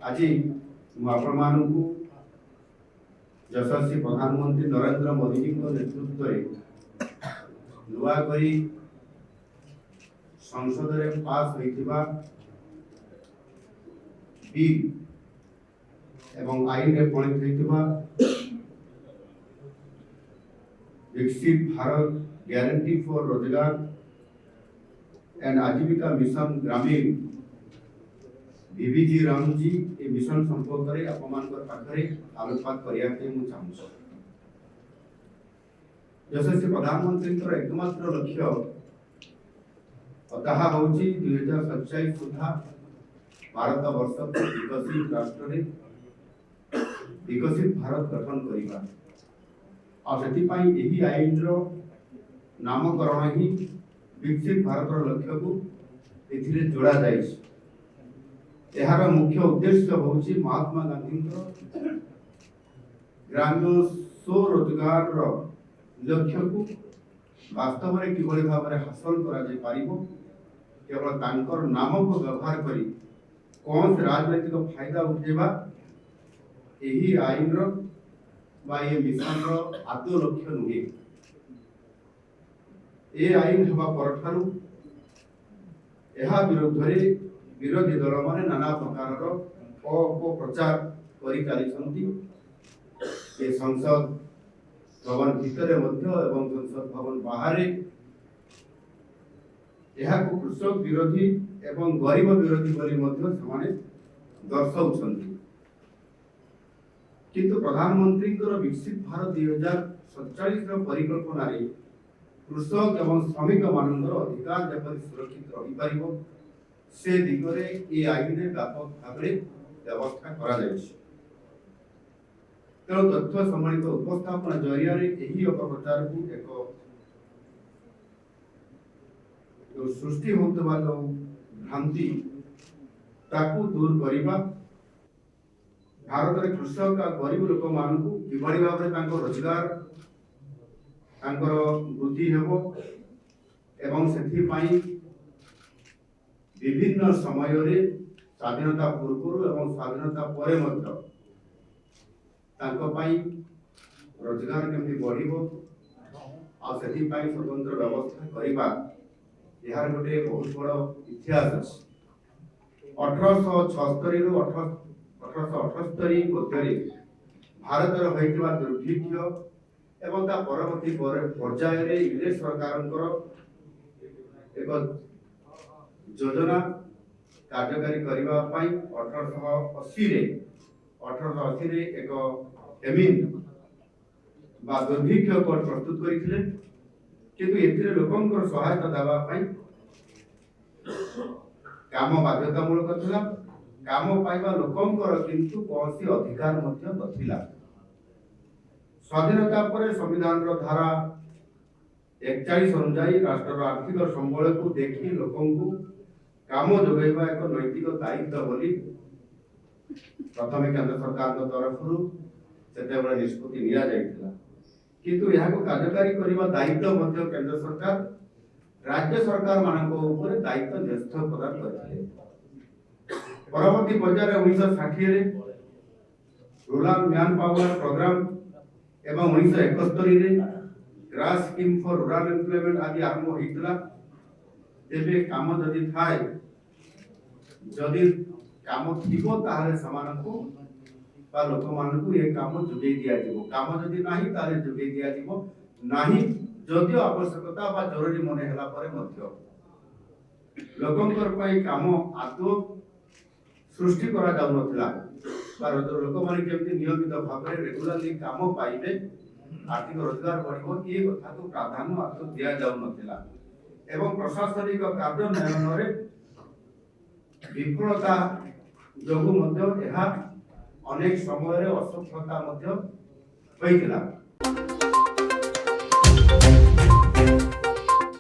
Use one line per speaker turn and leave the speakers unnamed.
आज आपको यशस्वी प्रधानमंत्री नरेंद्र मोदी जी नेतृत्व में नुआ करी संसद में पास होइतिबा बिल एवं आईन रे परिणत होइतिबा विकसित भारत गारंटी फॉर रोजगार एंड आजीविका मिशन ग्रामीण बीबीजी राम जी ए मिशन संपर्क रे अपमान कर पाखरे आलोकपात करिया के मु चाहूँ। यशस्वी प्रधानमंत्री एकमात्र लक्ष्य ताहा होची 2047 सुधा भारत वर्ष को विकसित राष्ट्र रे विकसित भारत गठन करिबा और सेति पई एही आईन रो नामकरण ही विकसित भारत रो लक्ष्य को एथिरे जोड़ा जाइछ। एहार मुख्य उद्देश्य होची महात्मा गांधी ग्रामीण स्वरोजगार रो लक्ष्य को वास्तव में किभली भाव में हासिल करा जाय पारिबो केवल तांकर नाम को व्यवहार करी कौन से राजनीतिक फायदा उठेबा एही आईन रो बा ये मिशन रो आदो लक्ष्य नुहे। ए आईन हवा परठारु एहा विरुद्ध रे विरोधी दल माने नाना प्रकार अपप्रचार करि चलिछंती। ए संसद भवन भीतर एवं संसद भवन बाहर यह कृषक विरोधी एवं गरीब विरोधी बोली दर्शाउछंती। किंतु प्रधानमंत्री विकसित भारत 2047 परिकल्पना रे कृषक एवं श्रमिक मानकर अधिकार जेपरि सुरक्षित रही पारिबो से दिगरे ए आईन व्यापक भाव व्यवस्था करा जायछि। तेणु तथ्य सम्बन्धित उपस्थापना जरिया यही अपप्रचार को एक जो सृष्टि होता जो भ्रांति ताकू दूर करवा भारत में कृषक और गरीब लोक मानू किभली भाव में रोजगार वृद्धि हेबो एवं सेथिपाई विभिन्न समय रे स्वाधीनता पूर्व एवं स्वाधीनता परे मध्य तांको पाई रोजगार केमती बढ़िबो आ सेथि पाई स्वतंत्र व्यवस्था करिबा यार गोटे बहुत बड़ इतिहास अछि। 1876 रु 1878 मध्य भारत रो होइतबा दुर्भिक्ष एवं ता परवर्ती पर्याय रे इंग्लिश सरकारंकर एक योजना कार्यकारी करबा पाई 1880 रे एक एमिन बा दुर्भिक्ष कोड प्रस्तुत करिथिले। किंतु एथिरे लोकंकर सहायता देबा पाई काम बाध्यतामूलक थिला। काम पाइबा लोकंकर किंतु कौनसी अधिकार मध्य नथिला। स्वाधीनता पर संविधान रो धारा 41 अनुसार राष्ट्र आर्थिक संबल को देखि लोकंकु काम जोगैबा एक नैतिक दायित्व बोली प्रथम केंद्र सरकार तरफ से निष्पत्ति निया जाइथिला। किंतु यह कार्यकारी करबा दायित्व मध्य केंद्र सरकार राज्य सरकार मानक ऊपर दायित्व न्यस्त प्रदान करथिले। परवर्ती पर्याय 1960 रे रूरल मैन पावर प्रोग्राम एवं 1971 रे grass scheme for rural employment आदि आरंभ होइतला। तेबे काम जदि थाए जदि काम थिबो ताहाले समानकु बा लोक मानकु ए काम जुगै दिया जिवो। काम जदि नाही ताले जुगै दिया जिवो नाही जदि आवश्यकता बा जरूरी मने हला परे मध्य लोकंकर पई काम आदो सृष्टि करा जाउ नथिला। बा लोक माने केमति नियमित भाबरे रेगुलरली काम पाइबे आर्थिक रोजगार बढ़िबो ए कथा को प्राधान्य आदो दिया जाउ नथिला। एवं प्रशासनिक कार्यान्वयन रे विफलता जोगु मध्य यह अनेक समय रे असफलता मध्य होइतिला।